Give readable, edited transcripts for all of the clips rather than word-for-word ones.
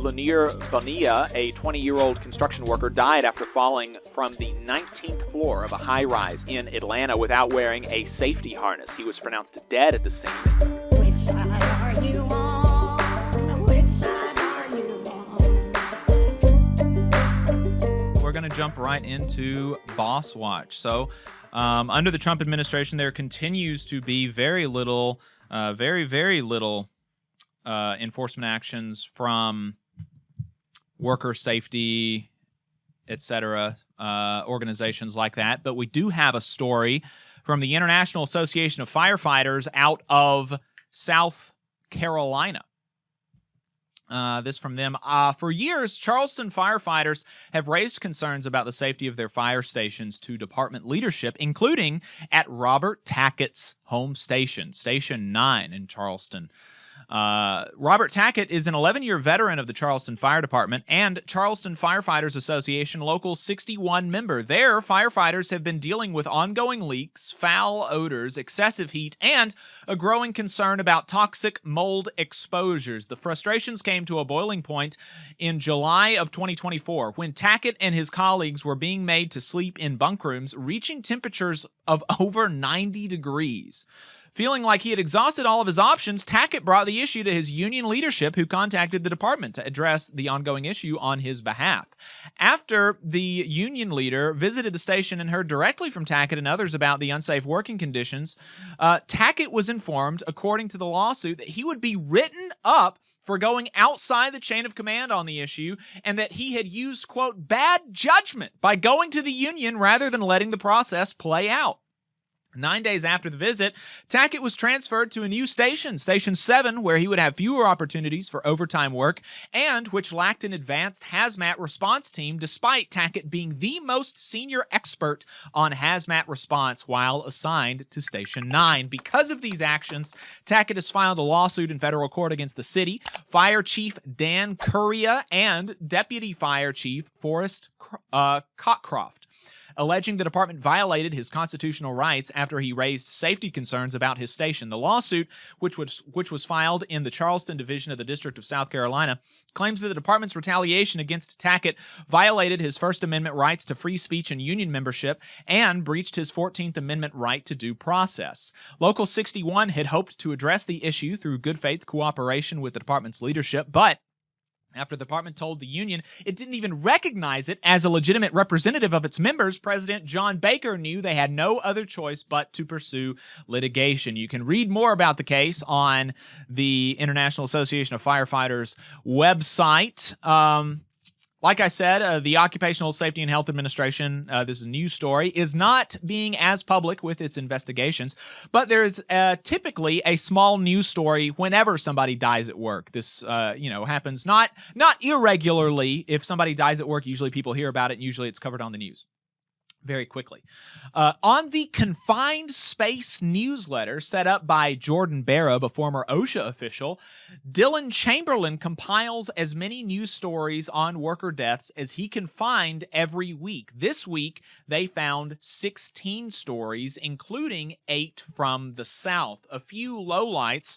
Lanier Bonilla, a 20-year-old construction worker, died after falling from the 19th floor of a high-rise in Atlanta without wearing a safety harness. He was pronounced dead at the scene. Which side are you on? Which side are you on? We're going to jump right into Boss Watch. So, under the Trump administration, there continues to be very little enforcement actions from worker safety, etc., organizations like that. But we do have a story from the International Association of Firefighters out of South Carolina. This from them. For years, Charleston firefighters have raised concerns about the safety of their fire stations to department leadership, including at Robert Tackett's home station, Station 9 in Charleston. Robert Tackett is an 11-year veteran of the Charleston Fire Department and Charleston Firefighters Association Local 61 member. Their firefighters have been dealing with ongoing leaks, foul odors, excessive heat, and a growing concern about toxic mold exposures. The frustrations came to a boiling point in July of 2024 when Tackett and his colleagues were being made to sleep in bunk rooms, reaching temperatures of over 90 degrees. Feeling like he had exhausted all of his options, Tackett brought the issue to his union leadership, who contacted the department to address the ongoing issue on his behalf. After the union leader visited the station and heard directly from Tackett and others about the unsafe working conditions, Tackett was informed, according to the lawsuit, that he would be written up for going outside the chain of command on the issue, and that he had used, quote, bad judgment by going to the union rather than letting the process play out. 9 days after the visit, Tackett was transferred to a new station, Station 7, where he would have fewer opportunities for overtime work and which lacked an advanced hazmat response team, despite Tackett being the most senior expert on hazmat response while assigned to Station 9. Because of these actions, Tackett has filed a lawsuit in federal court against the city, Fire Chief Dan Curria, and Deputy Fire Chief Forrest Cockcroft, alleging the department violated his constitutional rights after he raised safety concerns about his station. The lawsuit, which was filed in the Charleston Division of the District of South Carolina, claims that the department's retaliation against Tackett violated his First Amendment rights to free speech and union membership and breached his 14th Amendment right to due process. Local 61 had hoped to address the issue through good faith cooperation with the department's leadership, but after the department told the union it didn't even recognize it as a legitimate representative of its members, President John Baker knew they had no other choice but to pursue litigation. You can read more about the case on the International Association of Firefighters website. Like I said, the Occupational Safety and Health Administration, this is a news story, is not being as public with its investigations, but there is typically a small news story whenever somebody dies at work. This, happens not irregularly. If somebody dies at work, usually people hear about it, and usually it's covered on the news very quickly. On the Confined Space newsletter set up by Jordan Barab, a former OSHA official, Dylan Chamberlain compiles as many news stories on worker deaths as he can find every week. This week, they found 16 stories, including 8 from the South. A few lowlights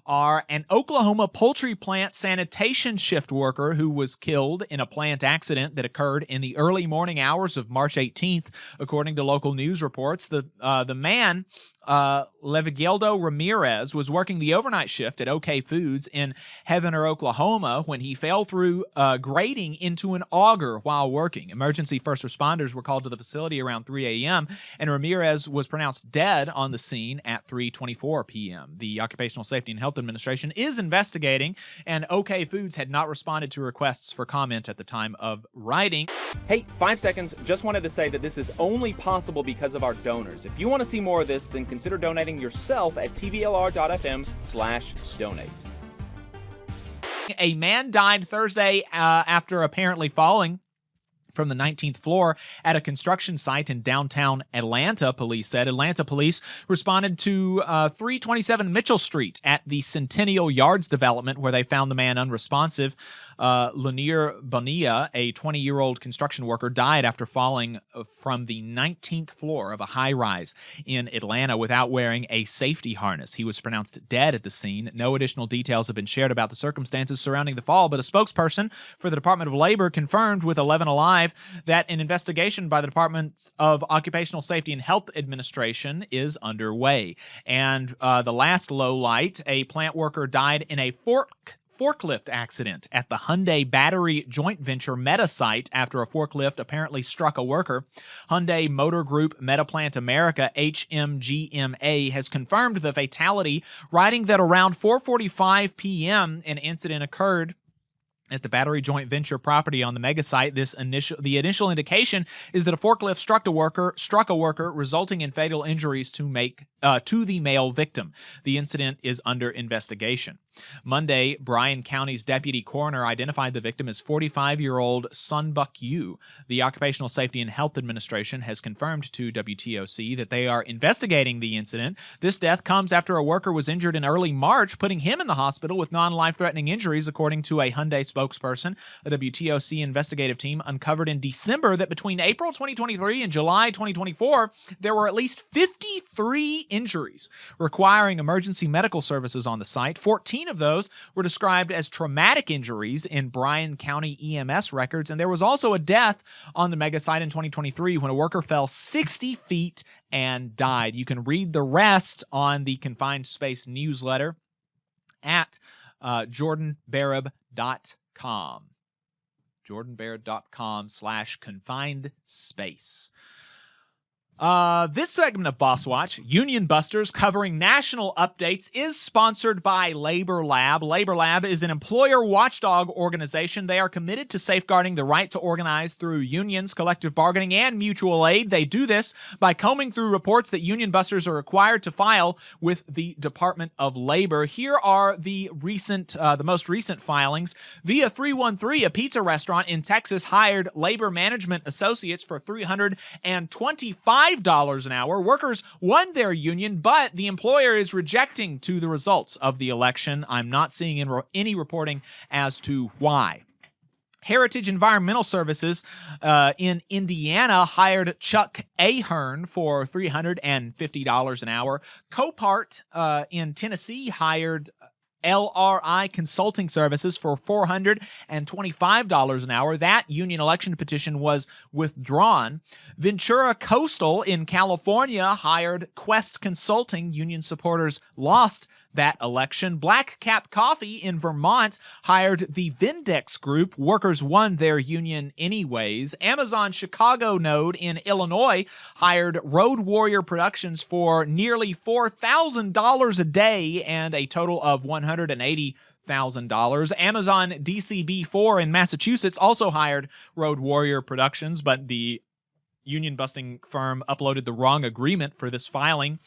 are an Oklahoma poultry plant sanitation shift worker who was killed in a plant accident that occurred in the early morning hours of March 18th, according to local news reports. The man, Levigeldo Ramirez, was working the overnight shift at OK Foods in Heavener, Oklahoma, when he fell through grating into an auger while working. Emergency first responders were called to the facility around 3 a.m., and Ramirez was pronounced dead on the scene at 3:24 p.m. The Occupational Safety and Health Administration is investigating, and OK Foods had not responded to requests for comment at the time of writing. Hey, 5 seconds. Just wanted to say that this is only possible because of our donors. If you want to see more of this, then consider donating yourself at tvlr.fm/donate. A man died Thursday after apparently falling from the 19th floor at a construction site in downtown Atlanta, police said. Atlanta police responded to 327 Mitchell Street at the Centennial Yards development, where they found the man unresponsive. Lanier Bonilla, a 20-year-old construction worker, died after falling from the 19th floor of a high-rise in Atlanta without wearing a safety harness. He was pronounced dead at the scene. No additional details have been shared about the circumstances surrounding the fall, but a spokesperson for the Department of Labor confirmed with 11 Alive that an investigation by the Department of Occupational Safety and Health Administration is underway. And the last low light, a plant worker died in a forklift accident at the Hyundai Battery joint venture Meta site after a forklift apparently struck a worker. Hyundai Motor Group Meta Plant America, HMGMA, has confirmed the fatality, writing that around 4:45 p.m. an incident occurred at the Battery joint venture property on the mega site. The initial indication is that a forklift struck a worker, resulting in fatal injuries to the male victim. The incident is under investigation. Monday, Bryan County's deputy coroner identified the victim as 45-year-old Sunbuk Yu. The Occupational Safety and Health Administration has confirmed to WTOC that they are investigating the incident. This death comes after a worker was injured in early March, putting him in the hospital with non-life-threatening injuries, according to a Hyundai spokesperson. A WTOC investigative team uncovered in December that between April 2023 and July 2024, there were at least 53 injuries requiring emergency medical services on the site. 14 of those were described as traumatic injuries in Bryan County EMS records, and there was also a death on the mega site in 2023 when a worker fell 60 feet and died. You can read the rest on the Confined Space newsletter at jordanbarab.com. jordanbarab.com/confined space. This segment of Boss Watch, Union Busters, covering national updates, is sponsored by Labor Lab. Labor Lab is an employer watchdog organization. They are committed to safeguarding the right to organize through unions, collective bargaining, and mutual aid. They do this by combing through reports that Union Busters are required to file with the Department of Labor. Here are the most recent filings. Via 313, a pizza restaurant in Texas hired labor management associates for $325 an hour. Workers won their union, but the employer is rejecting to the results of the election. I'm not seeing any reporting as to why. Heritage Environmental Services in Indiana hired Chuck Ahern for $350 an hour. Copart in Tennessee hired LRI Consulting Services for $425 an hour. That union election petition was withdrawn. Ventura Coastal in California hired Quest Consulting. Union supporters lost that election. Black Cap Coffee in Vermont hired the Vindex Group. Workers won their union anyways. Amazon Chicago node in Illinois hired Road Warrior Productions for nearly $4,000 a day and a total of $180,000. Amazon DCB4 in Massachusetts also hired Road Warrior Productions, but the union-busting firm uploaded the wrong agreement for this filing.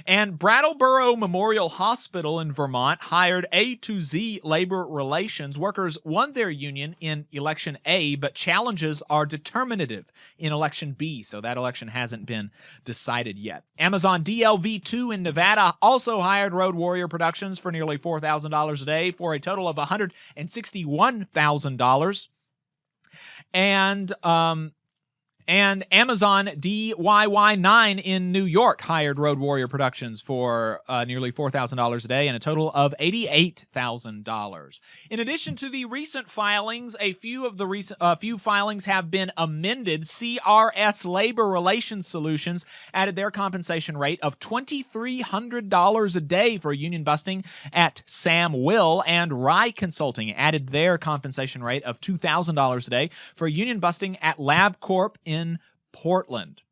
And Brattleboro Memorial Hospital in Vermont hired A to Z Labor Relations. Workers won their union in Election A, but challenges are determinative in Election B, so that election hasn't been decided yet. Amazon DLV2 in Nevada also hired Road Warrior Productions for nearly $4,000 a day for a total of $161,000. And Amazon DYY9 in New York hired Road Warrior Productions for nearly $4,000 a day and a total of $88,000. In addition to the recent filings, a few filings have been amended. CRS Labor Relations Solutions added their compensation rate of $2,300 a day for union busting at Sam Will, and Rye Consulting added their compensation rate of $2,000 a day for union busting at LabCorp in Portland.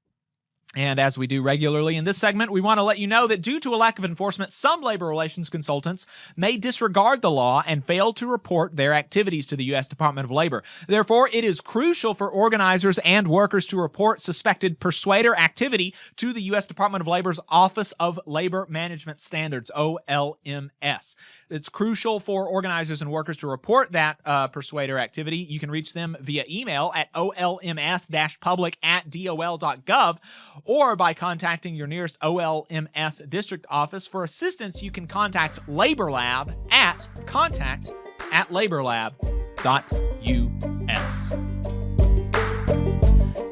And as we do regularly in this segment, we want to let you know that due to a lack of enforcement, some labor relations consultants may disregard the law and fail to report their activities to the U.S. Department of Labor. Therefore, it is crucial for organizers and workers to report suspected persuader activity to the U.S. Department of Labor's Office of Labor Management Standards, OLMS. It's crucial for organizers and workers to report that persuader activity. You can reach them via email at olms-public@dol.gov, or by contacting your nearest OLMS district office. For assistance, you can contact Labor Lab at contact@laborlab.us.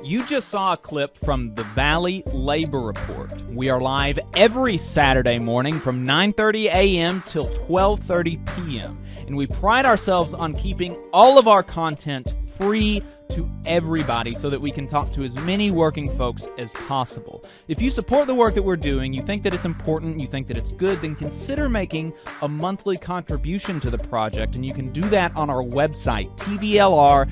You just saw a clip from the Valley Labor Report. We are live every Saturday morning from 9:30 a.m. till 12:30 p.m. And we pride ourselves on keeping all of our content free to everybody so that we can talk to as many working folks as possible. If you support the work that we're doing, you think that it's important, you think that it's good, then consider making a monthly contribution to the project, and you can do that on our website, tvlr.fm.